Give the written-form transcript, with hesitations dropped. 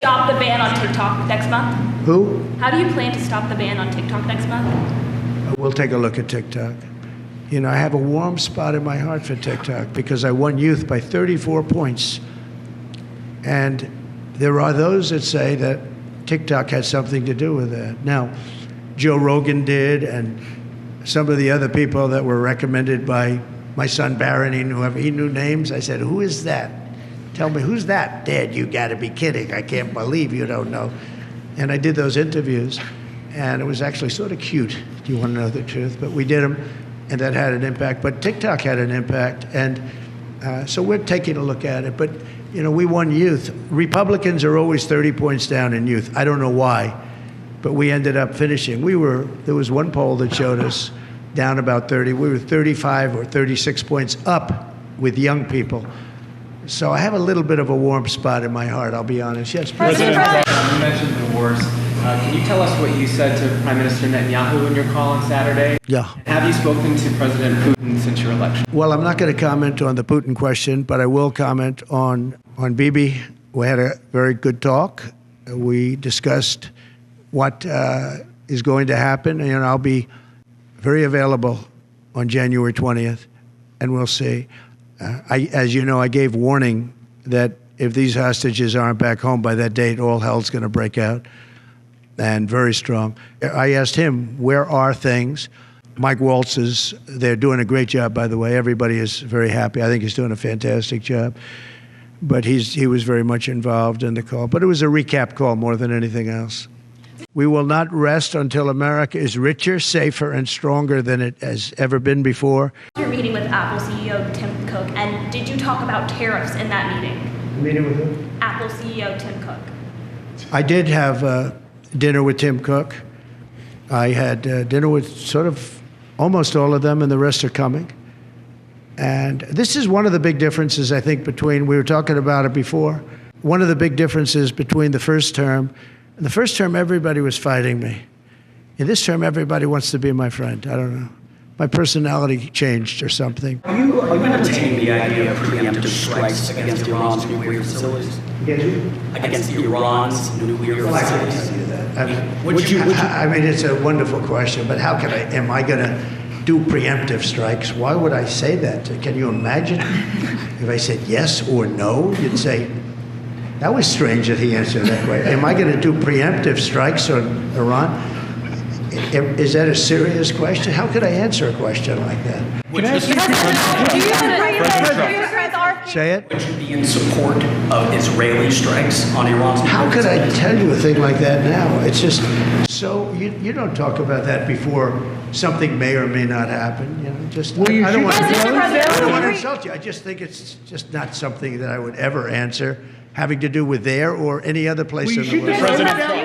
Stop the ban on TikTok next month? Who? How do you plan to stop the ban on TikTok next month? We'll take a look at TikTok. You know, I have a warm spot in my heart for TikTok because I won youth by 34 points. And there are those that say that TikTok had something to do with that. Now, Joe Rogan did, and some of the other people that were recommended by my son Barron, he knew names. I said, who is that? Tell me, who's that? Dad, you gotta be kidding. I can't believe you don't know. And I did those interviews, and it was actually sort of cute. Do you want to know the truth? But we did them, and that had an impact. But TikTok had an impact, and so we're taking a look at it. But, you know, we won youth. Republicans are always 30 points down in youth. I don't know why, but we ended up finishing. There was one poll that showed us down about 30. We were 35 or 36 points up with young people. So I have a little bit of a warm spot in my heart, I'll be honest. Yes, President Trump, you mentioned divorce. Can you tell us what you said to Prime Minister Netanyahu in your call on Saturday? Yeah. Have you spoken to President Putin since your election? Well, I'm not going to comment on the Putin question, but I will comment on Bibi. We had a very good talk. We discussed what is going to happen, and I'll be very available on January 20th, and we'll see. As you know, I gave warning that if these hostages aren't back home by that date, all hell's going to break out, and very strong. I asked him, where are things? Mike Waltz they're doing a great job, by the way. Everybody is very happy. I think he's doing a fantastic job. But he was very much involved in the call. But it was a recap call more than anything else. We will not rest until America is richer, safer, and stronger than it has ever been before. You're meeting with Apple CEO Tim Cook, and did you talk about tariffs in that meeting? Meeting with who? Apple CEO Tim Cook. I did have dinner with Tim Cook. I had dinner with sort of almost all of them, and the rest are coming. And this is one of the big differences, I think, we were talking about it before, one of the big differences between the first term. In the first term, everybody was fighting me. In this term, everybody wants to be my friend. I don't know. My personality changed or something. Are you entertaining the idea of preemptive strikes against Iran's nuclear facilities? Against Iran's nuclear facilities? I mean, it's a wonderful question, but how can am I going to do preemptive strikes? Why would I say that? Can you imagine if I said yes or no? You'd say, that was strange that he answered that way. Am I going to do preemptive strikes on Iran? Is that a serious question? How could I answer a question like that? Can I ask you, Say it? would you be in support of Israeli strikes on Iran's nuclear How could I facilities? tell you a thing like that now? It's just so you don't talk about that before something may or may not happen. You know, just I don't want to insult you. I just think it's just not something that I would ever answer having to do with there or any other place in the world. President Trump.